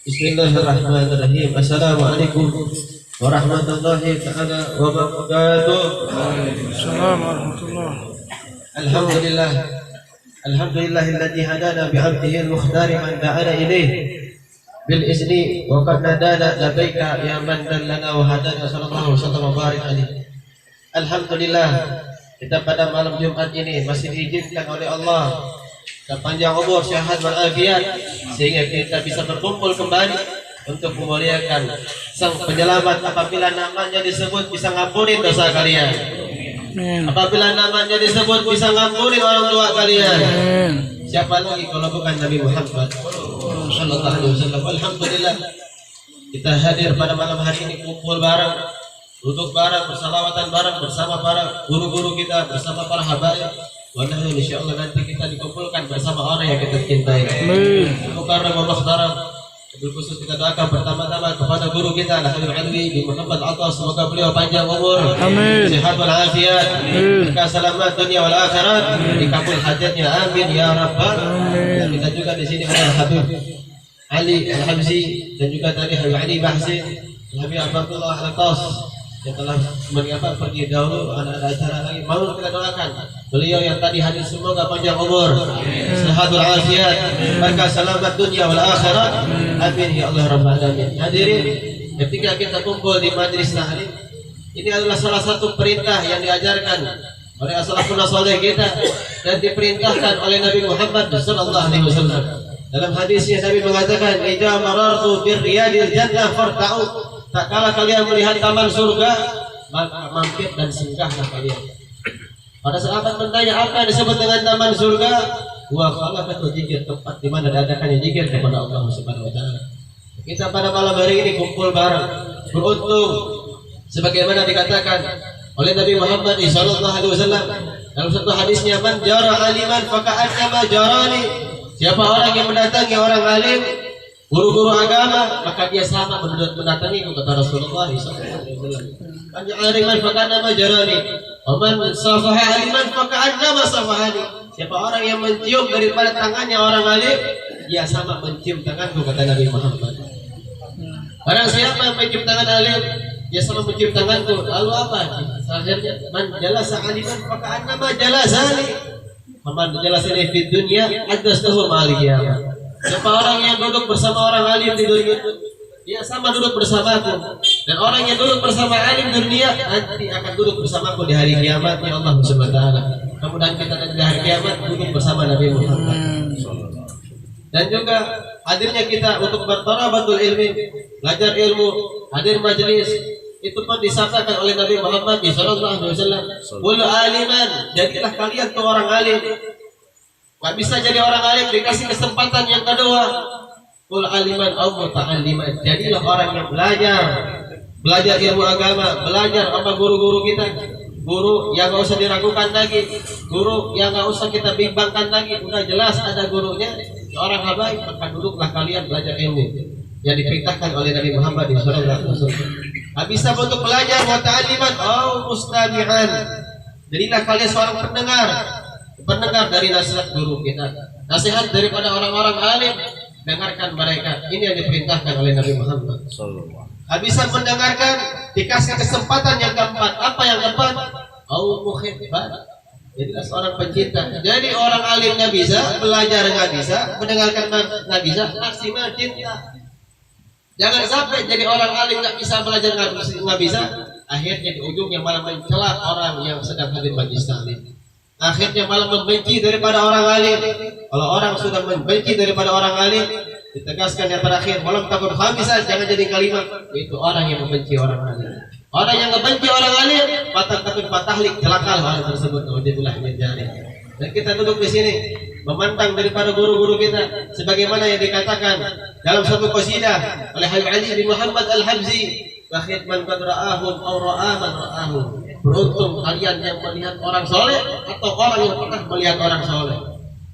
Bismillahirrahmanirrahim. Assalamualaikum warahmatullahi ta'ala wabarakatuh. Assalamualaikum warahmatullahi. Alhamdulillah. Alhamdulillahilladzi hadana bi'abdihi al-mukhtari man da'ana ilayhi bil izni wa qad nadana labbaika ya man dallana wa hadana sallallahu alaihi wasallam wa barik alaihi. Alhamdulillah, kita pada malam Jumat ini masih diizinkan oleh Allah panjang umur, sehat walafiat, sehingga kita bisa berkumpul kembali untuk memuliakan Sang Penyelamat. Apabila namanya disebut bisa ngampunin dosa kalian. Apabila namanya disebut bisa ngampunin orang tua kalian. Siapa lagi kalau bukan Nabi Muhammad sallallahu alaihi wasallam. Alhamdulillah, kita hadir pada malam hari ini, kumpul bareng, duduk bareng, bersalawatan bareng bersama para guru-guru kita, bersama para habaib. Wallahi insyaallah nanti kita dikumpulkan bersama orang yang kita cintai. Mukarram wa muhtaram. Khusus kita doakan pertama-tama kepada guru kita Habib Alwi bin Muhammad Atas, semoga beliau panjang umur, sehat walafiat, berkah selamat dunia wal akhirat, dikabul hajatnya, amin ya rabbal. Dan kita juga di sini ada Habib Ali Al-Habzi dan juga tadi Habib Ali Bahsin, Habib Abdullah Al-Atas yang telah pergi dahulu. Ada acara lagi mau kita doakan beliau yang tadi hadir, semoga panjang umur, sehat walafiat, berkah selamat dunia wal akhirat, amin ya Allah rabbal alamin. Hadirin, ketika kita kumpul di majlis tahlim, ini adalah salah satu perintah yang diajarkan oleh as-salafun saleh kita dan diperintahkan oleh Nabi Muhammad sallallahu alaihi wasallam. Dalam hadisnya Nabi mengatakan, "Idza marartu bir riyadil jannah farta'u." Tak kala kalian melihat taman surga, maka mampir dan singgahlah kalian. Pada sahabat bertanya, apa yang disebut dengan taman surga? Wa khalaqatu dzikir, tempat di mana diadakannya zikir kepada Allah Subhanahu wa taala. Kita pada malam hari ini kumpul bareng, beruntung sebagaimana dikatakan oleh Nabi Muhammad sallallahu alaihi wasallam dalam satu hadisnya, "Man jara aliman faka'annama jarani." Siapa orang yang mendatangi orang alim, guru-guru agama, maka dia sama mendatangi kata Rasulullah SAW. Man aliman faka'annama jarani, wa man safaha aliman faka'annama safahani. Siapa orang yang mencium daripada tangannya orang alim, dia sama mencium tanganku, kata Nabi Muhammad. Barang siapa yang mencium tangan alim, dia sama mencium tanganku. Lalu apa? Akhirnya, man jalasa aliman faka'annama jalasani. Man jalasani fid dunya addastuhu ma'al qiyamah. Siapa orang yang duduk bersama orang alim di dunia itu, dia sama duduk bersamaku. Dan orang yang duduk bersama alim di dunia nanti akan duduk bersamaku di hari kiamat ya Allah Subhanahu wa taala. Kemudian kita nanti di hari kiamat duduk bersama Nabi Muhammad. Dan juga hadirnya kita untuk bertarabatul ilmi, belajar ilmu, hadir majelis, itu pun disabdakan oleh Nabi Muhammad sallallahu alaihi wasallam, "Qul aliman," jadilah kalian tuh orang alim. Gak bisa jadi orang alim dikasih kesempatan yang kedua. Qul aliman aw muta'alliman, jadilah orang yang belajar ilmu agama, belajar sama guru-guru kita, guru yang gak usah diragukan lagi, guru yang gak usah kita bimbangkan lagi, udah jelas ada gurunya, orang habaib, maka duduklah kalian belajar ilmu yang diperintahkan oleh Nabi Muhammad SAW. Gak bisa untuk belajar muta'alliman aw mustami'an, jadilah kalian seorang pendengar dari nasihat guru kita, nasihat daripada orang-orang alim, dengarkan mereka. Ini yang diperintahkan oleh Nabi Muhammad. Bisa mendengarkan, dikasih kesempatan yang keempat. Apa yang keempat? Au muhibban. Jadilah seorang pencinta. Jadi orang alim nggak bisa, belajar nggak bisa, mendengarkan nggak bisa, maksimal cinta. Jangan sampai jadi orang alim nggak bisa, belajar nggak bisa, akhirnya di ujungnya malah mencela orang yang sedang hadir majlis taklim. Akhirnya malah membenci daripada orang alim. Kalau orang sudah membenci daripada orang alim, ditegaskan yang terakhir, walam takun khamisah, jangan jadi kalimat, itu orang yang membenci orang alim. Orang yang membenci orang alim, patah takun patahlik, celakalah orang tersebut. Alhamdulillah menjadi. Dan kita duduk di sini memandang daripada guru-guru kita, sebagaimana yang dikatakan dalam satu qasidah oleh Habib Ali bin Muhammad Al-Habzi, "Bakhit man qad ra'ahum aw ra'a man ra'ahum." Beruntung kalian yang melihat orang soleh atau orang yang pernah melihat orang soleh.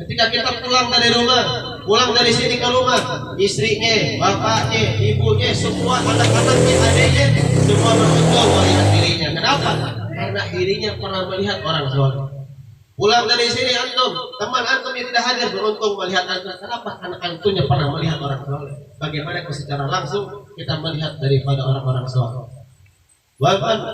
Ketika kita pulang dari rumah, pulang dari sini ke rumah, istrinya, bapaknya, ibunya, semua anak-anaknya, adiknya, semua beruntung melihat dirinya. Kenapa? Karena dirinya pernah melihat orang soleh. Pulang dari sini antum, teman antum yang tidak hadir beruntung melihat antum. Kenapa? Karena antumnya pernah melihat orang soleh. Bagaimana kalau secara langsung kita melihat daripada orang-orang soleh.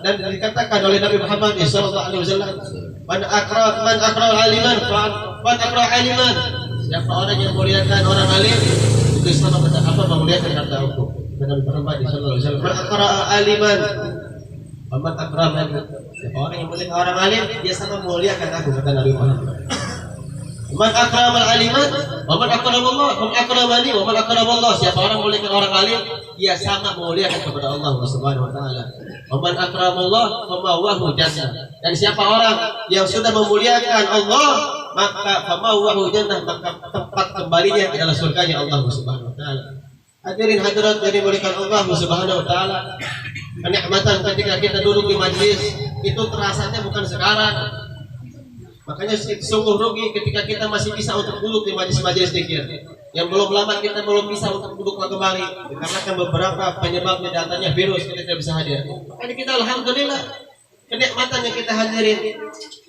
Dan dikatakan oleh Nabi Muhammad SAW, man akra aliman, siapa orang yang memuliakan orang alim, itu sama kata apa memuliakan kata hukum. Nabi Muhammad SAW, man akra aliman, man akra aliman. Siapa orang yang memuliakan orang alim, dia sama memuliakan aku, kata Nabi Muhammad. Man akramal aliman, wa man akramallah, man akramani, wa man akramallah. Siapa orang memuliakan orang alim, dia sama memuliakan kepada Allah Subhanahu wa taala. Wa man akramallah, famawwahu jannah. Dan siapa orang yang sudah memuliakan Allah, maka famawwahu jannah, maka tempat kembalinya adalah surganya Allah Subhanahu wa taala. Hadirin hadirat dari muliakan Allah Subhanahu wa taala. Kenikmatan ketika kita duduk di majlis itu terasanya bukan sekarang. Makanya sungguh rugi ketika kita masih bisa untuk duduk di majelis-majelis zikir. Yang belum lama kita belum bisa untuk duduk kembali dikarenakan beberapa penyebabnya datanya virus kita tidak bisa hadir. Makanya kita alhamdulillah kenikmatan yang kita hadirin.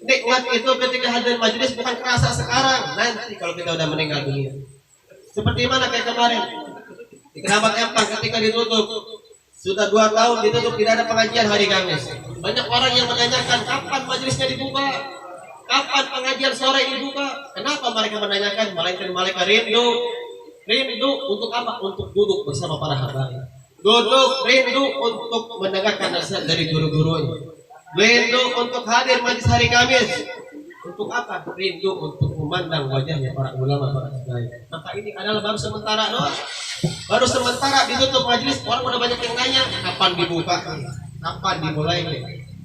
Nikmat itu ketika hadir majelis bukan kerasa sekarang, nanti kalau kita udah meninggal dunia. Seperti mana kayak kemarin di Keramat Empang ketika ditutup. Sudah 2 tahun ditutup, tidak ada pengajian hari Kamis. Banyak orang yang menanyakan kapan majelisnya dibuka. Kapan pengajian sore dibuka? Kenapa mereka menanyakan? Mereka rindu untuk apa? Untuk duduk bersama para habaib. Duduk rindu untuk mendengarkan nasihat dari guru-gurunya. Rindu untuk hadir majlis hari Kamis. Untuk apa? Rindu untuk memandang wajahnya para ulama, para habaib. Maka ini adalah baru sementara doang. Baru sementara ditutup majlis, orang udah banyak yang nanya kapan dibuka, kapan dimulai.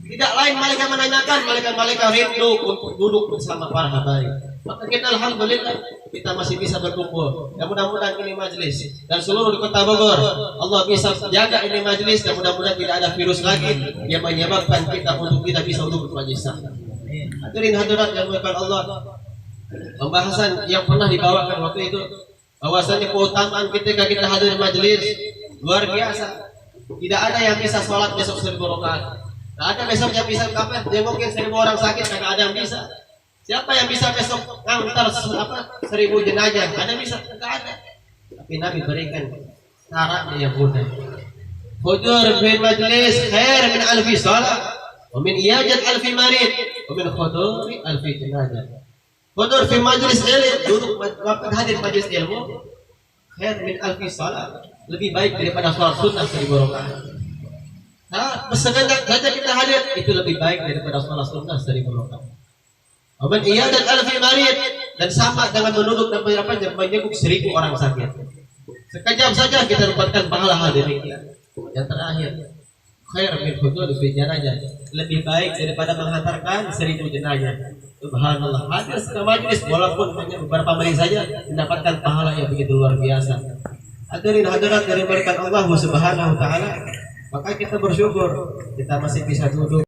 Tidak lain malaikat menanyakan, malaikat rindu untuk duduk bersama para habaib. Maka kita alhamdulillah kita masih bisa berkumpul. Dan mudah-mudahan ini majelis dan seluruh di Kota Bogor Allah bisa jaga ini majelis dan mudah-mudahan tidak ada virus lagi yang menyebabkan kita untuk tidak bisa untuk bermajelis. Hadirin hadirat yang dimuliakan Allah. Pembahasan yang pernah dibawakan waktu itu bahwasanya keutamaan ketika kita hadir di majelis luar biasa. Tidak ada yang bisa sholat besok 1000 rakaat. Tidak ada besok yang bisa kapan jengukin 1000 orang sakit, tidak ada yang bisa. Siapa yang bisa besok ngantar 1000 jenazah? Ada bisa? Tidak ada. Tapi Nabi berikan syaratnya yang mudah. Hudur fil majlis khair min alfi salat, wa min iyajat alfi marid, wa min huduri alfi jenazah. Hudur fil majlis ilmu, duduk hadir majlis ilmu khair min alfi salat, lebih baik daripada salat sunnah 1000 rakaat. Segenap saja kita hadir itu lebih baik daripada sholat sunnah 1000 rakaat. Aman iya dan alfi marid, dan sama dengan menunduk dan menjenguk 1000 orang sakit. Sekejap saja kita dapatkan pahala hadir. Yang terakhir, khair min hudur fi janazah, lebih baik daripada menghantarkan 1000 jenazah. Subhanallah, hadir ke majelis walaupun hanya beberapa menit saja mendapatkan pahala yang begitu luar biasa. Hadirin hadirat dari berkat Allah Subhanahu wa taala. Maka kita bersyukur kita masih bisa duduk.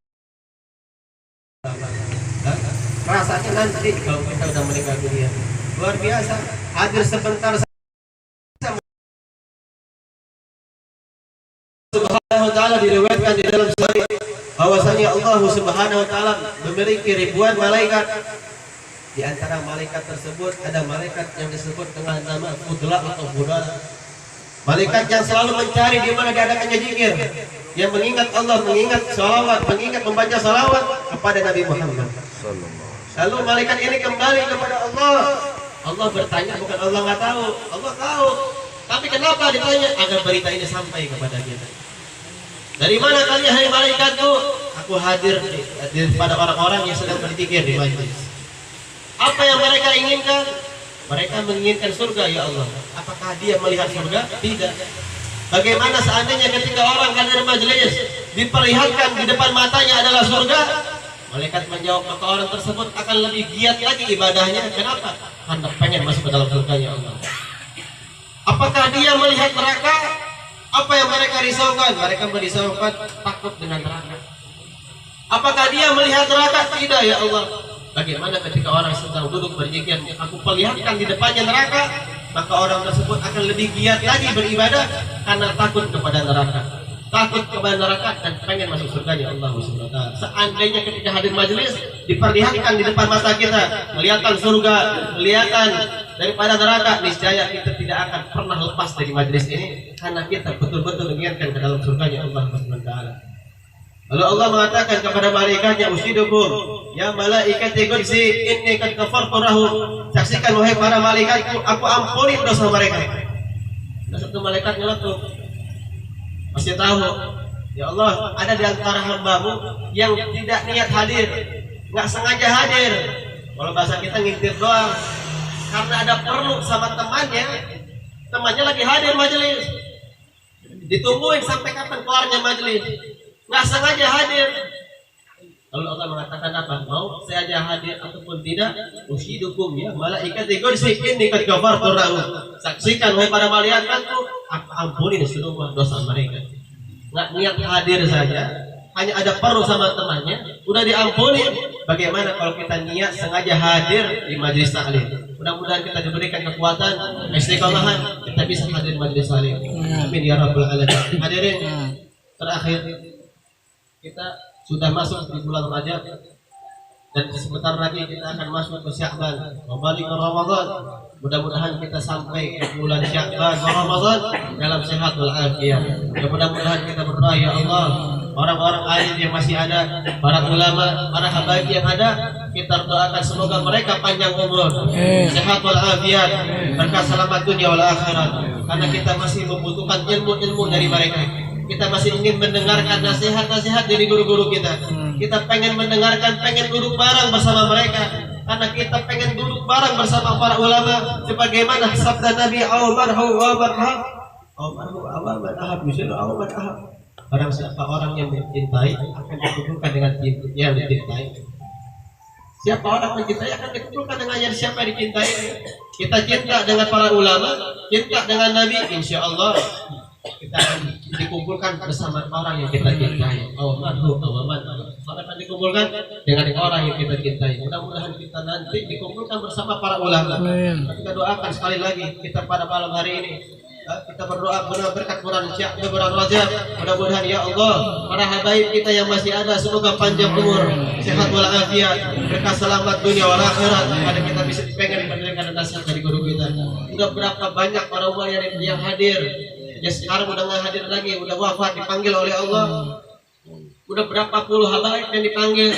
Rasanya nanti kalau kita sudah meninggal dunia luar biasa. Hadir sebentar Subhanahu wa ta'ala diriwayatkan di dalam sahih bahwasanya Allah Subhanahu wa ta'ala memiliki ribuan malaikat. Di antara malaikat tersebut ada malaikat yang disebut dengan nama Fudla atau Budala. Malaikat yang selalu mencari di mana diadakannya zikir, yang mengingat Allah, mengingat salawat, mengingat membaca salawat kepada Nabi Muhammad. Lalu malaikat ini kembali kepada Allah. Allah bertanya, bukan Allah nggak tahu, Allah tahu. Tapi kenapa ditanya? Agar berita ini sampai kepada kita. Dari mana kalian hai malaikatku? Aku hadir pada orang-orang yang sedang berzikir di majlis. Apa yang mereka inginkan? Mereka menginginkan surga, ya Allah. Apakah dia melihat surga? Tidak. Bagaimana seandainya ketika orang hadir majelis diperlihatkan di depan matanya adalah surga? Malaikat menjawab, maka orang tersebut akan lebih giat lagi ibadahnya. Kenapa? Karena pengen masuk ke dalam surga, ya Allah. Apakah dia melihat neraka? Apa yang mereka risaukan? Mereka merisaukan takut dengan neraka. Apakah dia melihat neraka? Tidak, ya Allah. Bagaimana ketika orang sedang duduk berzikir, aku perlihatkan di depannya neraka, maka orang tersebut akan lebih giat lagi beribadah karena takut kepada neraka. takut kepada neraka dan pengen masuk surganya Allah Subhanahu wa taala. Seandainya ketika hadir majelis diperlihatkan di depan mata kita, kelihatan surga, kelihatan daripada neraka, niscaya kita tidak akan pernah lepas dari majelis ini karena kita betul-betul menginginkan ke dalam surganya Allah Subhanahu wa taala. Lalu Allah mengatakan kepada malaikatnya, ushidukum ya malaikati qudsi inni qad ghafartu lahum. Saksikan wahai para malaikatku, aku ampuni dosa mereka. Nah, satu malaikat nyeletuk, masih tahu, ya Allah, ada di antara hambamu yang tidak niat hadir, nggak sengaja hadir. Kalau bahasa kita ngintir doang, karena ada perlu sama temannya lagi hadir majelis, ditungguin sampai kapan keluarnya majelis, nggak sengaja hadir. Lalu Allah mengatakan apa? Mau saya aja hadir ataupun tidak, ushidukum ya malaikati qudsi inni qad ghafartu lahum. Saksikan wahai para malaikatku, aku ampuni semua dosa mereka. Nggak niat hadir saja, hanya ada perlu sama temannya, udah diampuni. Bagaimana kalau kita niat sengaja hadir di majelis taklim? Mudah-mudahan kita diberikan kekuatan, istiqomahan, kita bisa hadir di majelis taklim. Amin ya rabbal alamin. Hadirin, terakhir kita sudah masuk di bulan Rajab dan sebentar lagi kita akan masuk ke Sya'ban, kembali ke Ramadan. Mudah-mudahan kita sampai ke bulan Sya'ban ke Ramadan dalam sehat walafiat. Mudah-mudahan kita berdoa, ya Allah, orang-orang alim yang masih ada, para ulama, para habaib yang ada, kita doakan semoga mereka panjang umur, sehat walafiat, berkah selamat dunia wal akhirat. Karena kita masih membutuhkan ilmu-ilmu dari mereka. Kita masih ingin mendengarkan nasihat-nasihat dari guru-guru kita. Kita pengen mendengarkan, pengen duduk bareng bersama mereka. Karena kita pengen duduk bareng bersama para ulama. Sebagaimana sabda Nabi, barang siapa orang yang mencintai akan dikumpulkan dengan yang dicintai. Siapa orang mencintai akan dikumpulkan dengan yang siapa dicintai. Kita cinta dengan para ulama, cinta dengan Nabi, insya Allah kita akan dikumpulkan bersama orang yang kita cintai. Orang akan dikumpulkan dengan orang yang kita cintai. Mudah-mudahan kita nanti dikumpulkan bersama para ulama. Kita doakan sekali lagi kita pada malam hari ini. Kita berdoa benar berkat bulan Rajab. Mudah-mudahan ya Allah, para habaib kita yang masih ada semoga panjang umur, sehat walafiat, berkah selamat dunia wal akhirat. Karena kita bisa pengen mendengarkan nasihat dari guru kita. Sudah berapa banyak para ulama yang hadir. Ya sekarang udah nggak hadir lagi, udah wafat, dipanggil oleh Allah. Udah berapa puluh habaib yang dipanggil,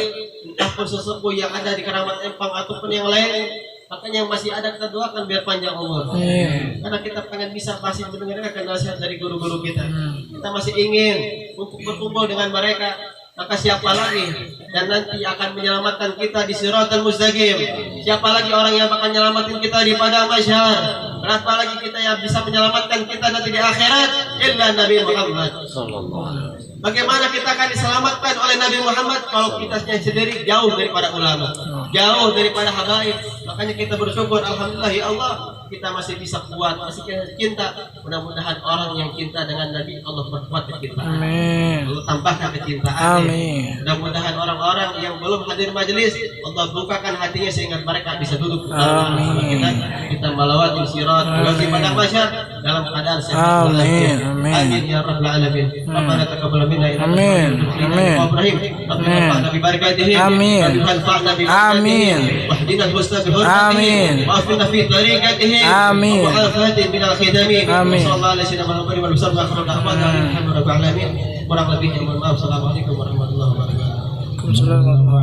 entah pun sesepuh yang ada di Keramat Empang ataupun yang lain. Makanya yang masih ada kita doakan biar panjang umur. Karena kita pengen bisa masih mendengarkan nasihat dari guru-guru kita. Kita masih ingin untuk berkumpul dengan mereka. Maka siapa lagi dan nanti akan menyelamatkan kita di Siratal Mustaqim? Siapa lagi orang yang akan menyelamatkan kita di padang mahsyar? Berapa lagi kita yang bisa menyelamatkan kita nanti di akhirat? Illa Nabi Muhammad sallallahu alaihi wasallam. Bagaimana kita akan diselamatkan oleh Nabi Muhammad kalau kita sendiri jauh daripada ulama, jauh daripada habaib? Makanya kita bersyukur, alhamdulillah ya Allah, kita masih bisa kuat, masih cinta. Mudah-mudahan orang yang cinta dengan Nabi Allah perkuat kita. Amin. Allah tambahkan kecintaan. Amin. Mudah-mudahan orang-orang yang belum hadir majelis Allah bukakan hatinya sehingga mereka bisa duduk bersama kita. Kita melawati sirat melewati padang mahsyar dalam keadaan sehat. Amin. Amin ya rabbal alamin. Rabbana taqabbal minna Amin. Amin. Rabbana bi barakatihi. Amin. Amin. Wahdina al-husna bi hurmatihi. Wa afina fi tariqatihi. Amin. Wa afati min al-khidami. Amin. Sallallahu alaihi wasallam wa alihi wa sallam. Kurang lebihnya mohon maaf. Assalamualaikum warahmatullahi wabarakatuh.